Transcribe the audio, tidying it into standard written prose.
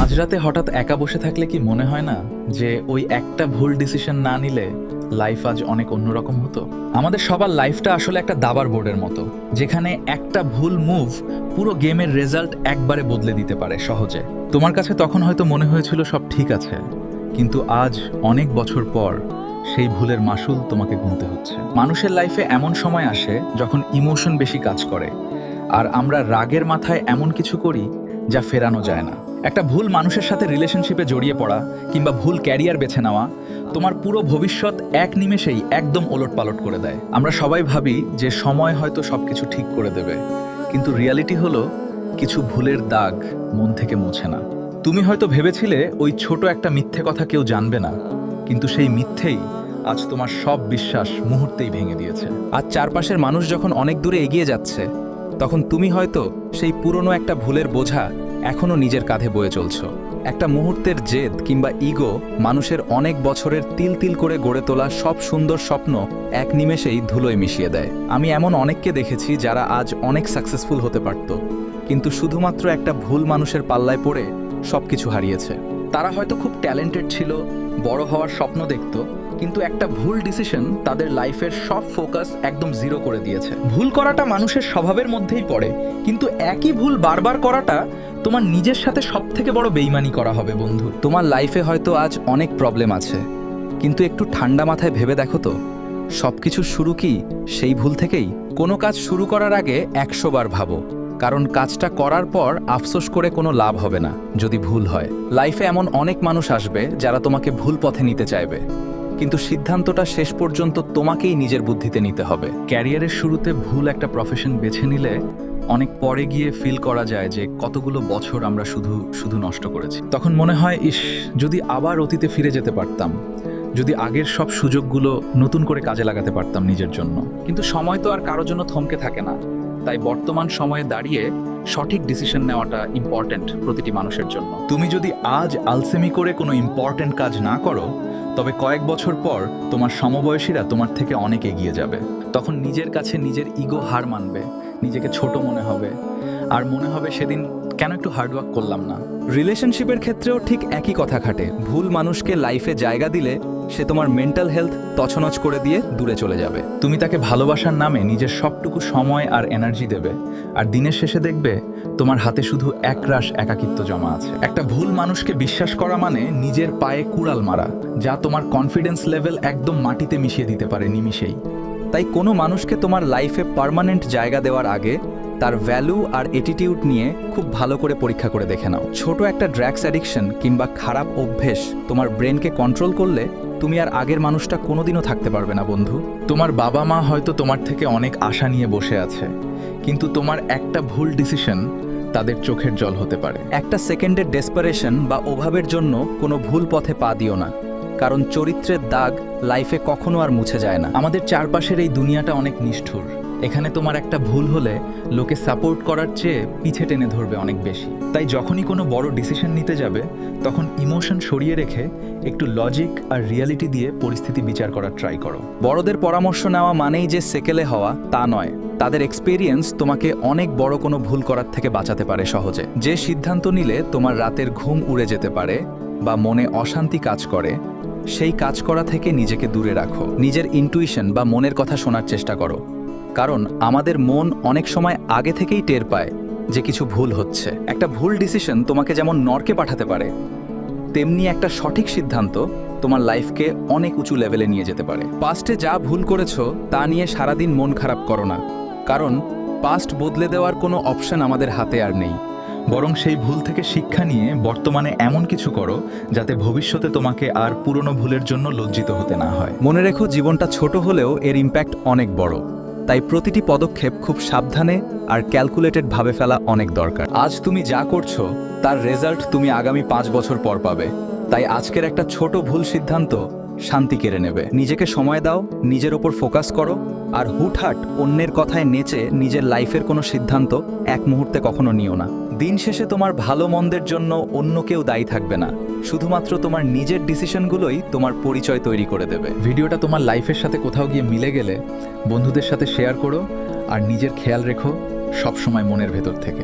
মাঝরাতে হঠাৎ একা বসে থাকলে কি মনে হয় না যে ওই একটা ভুল ডিসিশন না নিলে লাইফ আজ অনেক অন্যরকম হতো? আমাদের সবার লাইফটা আসলে একটা দাবার বোর্ডের মতো, যেখানে একটা ভুল মুভ পুরো গেমের রেজাল্ট একবারে বদলে দিতে পারে সহজে। তোমার কাছে তখন হয়তো মনে হয়েছিল সব ঠিক আছে, কিন্তু আজ অনেক বছর পর সেই ভুলের মাসুল তোমাকে গুনতে হচ্ছে। মানুষের লাইফে এমন সময় আসে যখন ইমোশন বেশি কাজ করে, আর আমরা রাগের মাথায় এমন কিছু করি যা ফেরানো যায় না। একটা ভুল মানুষের সাথে রিলেশনশিপে জড়িয়ে পড়া কিংবা ভুল ক্যারিয়ার বেছে নেওয়া তোমার পুরো ভবিষ্যৎ এক নিমেষেই একদম ওলটপালট করে দেয়। আমরা সবাই ভাবি যে সময় হয়তো সবকিছু ঠিক করে দেবে, কিন্তু রিয়ালিটি হলো কিছু ভুলের দাগ মন থেকে মোছে না। তুমি হয়তো ভেবেছিলে ওই ছোট একটা মিথ্যে কথা কেউ জানবে না, কিন্তু সেই মিথ্যেই আজ তোমার সব বিশ্বাস মুহূর্তেই ভেঙে দিয়েছে। আজ চারপাশের মানুষ যখন অনেক দূরে এগিয়ে যাচ্ছে, তখন তুমি হয়তো সেই পুরনো একটা ভুলের বোঝা এখনও নিজের কাঁধে বয়ে চলছো। একটা মুহূর্তের জেদ কিংবা ইগো মানুষের অনেক বছরের তিল তিল করে গড়ে তোলা সব সুন্দর স্বপ্ন এক নিমেষেই ধুলোয় মিশিয়ে দেয়। আমি এমন অনেককে দেখেছি যারা আজ অনেক সাকসেসফুল হতে পারত, কিন্তু শুধুমাত্র একটা ভুল মানুষের পাল্লায় পড়ে সবকিছু হারিয়েছে। তারা হয়তো খুব ট্যালেন্টেড ছিল, বড় হওয়ার স্বপ্ন দেখত, কিন্তু একটা ভুল ডিসিশন তাদের লাইফের সব ফোকাস একদম জিরো করে দিয়েছে। ভুল করাটা মানুষের স্বভাবের মধ্যেই পড়ে, কিন্তু একই ভুল বারবার করাটা তোমার নিজের সাথে সবথেকে বড় বেইমানি করা হবে বন্ধু। তোমার লাইফে হয়তো আজ অনেক প্রবলেম আছে, কিন্তু একটু ঠান্ডা মাথায় ভেবে দেখো তো, সবকিছু শুরু কি সেই ভুল থেকেই? কোনো কাজ শুরু করার আগে 100 বার ভাবো, কারণ কাজটা করার পর আফসোস করে কোনো লাভ হবে না যদি ভুল হয়। লাইফে এমন অনেক মানুষ আসবে যারা তোমাকে ভুল পথে নিতে চাইবে, কিন্তু সিদ্ধান্তটা শেষ পর্যন্ত তোমাকেই নিজের বুদ্ধিতে নিতে হবে। ক্যারিয়ারের শুরুতে ভুল একটা প্রফেশন বেছে নিলে অনেক পরে গিয়ে ফিল করা যায় যে কতগুলো বছর আমরা শুধু নষ্ট করেছি। তখন মনে হয়, ইস, যদি আবার অতীতে ফিরে যেতে পারতাম, যদি আগের সব সুযোগগুলো নতুন করে কাজে লাগাতে পারতাম নিজের জন্য। কিন্তু সময় তো আর কারোর জন্য থমকে থাকে না, তাই বর্তমান সময়ে দাঁড়িয়ে সঠিক ডিসিশন নেওয়াটা ইম্পর্ট্যান্ট প্রতিটি মানুষের জন্য। তুমি যদি আজ আলসেমি করে কোনো ইম্পর্ট্যান্ট কাজ না করো, তবে কয়েক বছর পর তোমার সমবয়সীরা তোমার থেকে অনেক এগিয়ে যাবে। তখন নিজের কাছে নিজের ইগো হার মানবে, নিজেকে ছোট মনে হবে, আর মনে হবে সেদিন কেন একটু হার্ডওয়ার্ক করলাম না। রিলেশনশিপের ক্ষেত্রেও ঠিক একই কথা খাটে। ভুল মানুষকে লাইফে জায়গা দিলে সে তোমার মেন্টাল হেলথ তছনছ করে দিয়ে দূরে চলে যাবে। তুমি তাকে ভালোবাসার নামে নিজের সবটুকু সময় আর এনার্জি দেবে, আর দিনের শেষে দেখবে তোমার হাতে শুধু একরাশ একাকিত্ব জমা আছে। একটা ভুল মানুষকে বিশ্বাস করা মানে নিজের পায়ে কুড়াল মারা, যা তোমার কনফিডেন্স লেভেল একদম মাটিতে মিশিয়ে দিতে পারে নিমিষেই। তাই কোনো মানুষকে তোমার লাইফে পার্মানেন্ট জায়গা দেওয়ার আগে তার ভ্যালু আর অ্যাটিটিউড নিয়ে খুব ভালো করে পরীক্ষা করে দেখে নাও। ছোট একটা ড্রাগস অ্যাডিকশন কিংবা খারাপ অভ্যেস তোমার ব্রেনকে কন্ট্রোল করলে তুমি আর আগের মানুষটা কোনোদিনও থাকতে পারবে না বন্ধু। তোমার বাবা মা হয়তো তোমার থেকে অনেক আশা নিয়ে বসে আছে, কিন্তু তোমার একটা ভুল ডিসিশন তাদের চোখের জল হতে পারে। একটা সেকেন্ডের ডেসপারেশন বা অভাবের জন্য কোনো ভুল পথে পা দিও না, কারণ চরিত্রের দাগ লাইফে কখনো আর মুছে যায় না। আমাদের চারপাশের এই দুনিয়াটা অনেক নিষ্ঠুর। এখানে তোমার একটা ভুল হলে লোকে সাপোর্ট করার চেয়ে পিছে টেনে ধরবে অনেক বেশি। তাই যখনই কোনো বড় ডিসিশন নিতে যাবে, তখন ইমোশন সরিয়ে রেখে একটু লজিক আর রিয়ালিটি দিয়ে পরিস্থিতি বিচার করার ট্রাই করো। বড়দের পরামর্শ নেওয়া মানেই যে সেকেলে হওয়া তা নয়, তাদের এক্সপেরিয়েন্স তোমাকে অনেক বড় কোনো ভুল করার থেকে বাঁচাতে পারে সহজে। যে সিদ্ধান্ত নিলে তোমার রাতের ঘুম উড়ে যেতে পারে বা মনে অশান্তি কাজ করে, সেই কাজ করা থেকে নিজেকে দূরে রাখো। নিজের ইনটুইশন বা মনের কথা শোনার চেষ্টা করো, কারণ আমাদের মন অনেক সময় আগে থেকেই টের পায় যে কিছু ভুল হচ্ছে। একটা ভুল ডিসিশন তোমাকে যেমন নরকে পাঠাতে পারে, তেমনি একটা সঠিক সিদ্ধান্ত তোমার লাইফকে অনেক উঁচু লেভেলে নিয়ে যেতে পারে। পাস্টে যা ভুল করেছো তা নিয়ে সারাদিন মন খারাপ করো না, কারণ পাস্ট বদলে দেওয়ার কোনো অপশন আমাদের হাতে আর নেই। বরং সেই ভুল থেকে শিক্ষা নিয়ে বর্তমানে এমন কিছু করো যাতে ভবিষ্যতে তোমাকে আর পুরনো ভুলের জন্য লজ্জিত হতে না হয়। মনে রেখো, জীবনটা ছোট হলেও এর ইম্প্যাক্ট অনেক বড়, তাই প্রতিটি পদক্ষেপ খুব সাবধানে আর ক্যালকুলেটেড ভাবে ফেলা অনেক দরকার। আজ তুমি যা করছো তার রেজাল্ট তুমি আগামী 5 বছর পর পাবে, তাই আজকের একটা ছোট ভুল সিদ্ধান্ত শান্তি কেড়ে নেবে। নিজেকে সময় দাও, নিজের ওপর ফোকাস করো, আর হুটহাট অন্যের কথায় নেচে নিজের লাইফের কোনো সিদ্ধান্ত এক মুহূর্তে কখনো নিও না। দিন শেষে তোমার ভালো মন্দের জন্য অন্য কেউ দায়ী থাকবে না, শুধুমাত্র তোমার নিজের ডিসিশনগুলোই তোমার পরিচয় তৈরি করে দেবে। ভিডিওটা তোমার লাইফের সাথে কোথাও গিয়ে মিলে গেলে বন্ধুদের সাথে শেয়ার করো, আর নিজের খেয়াল রেখো সবসময় মনের ভেতর থেকে।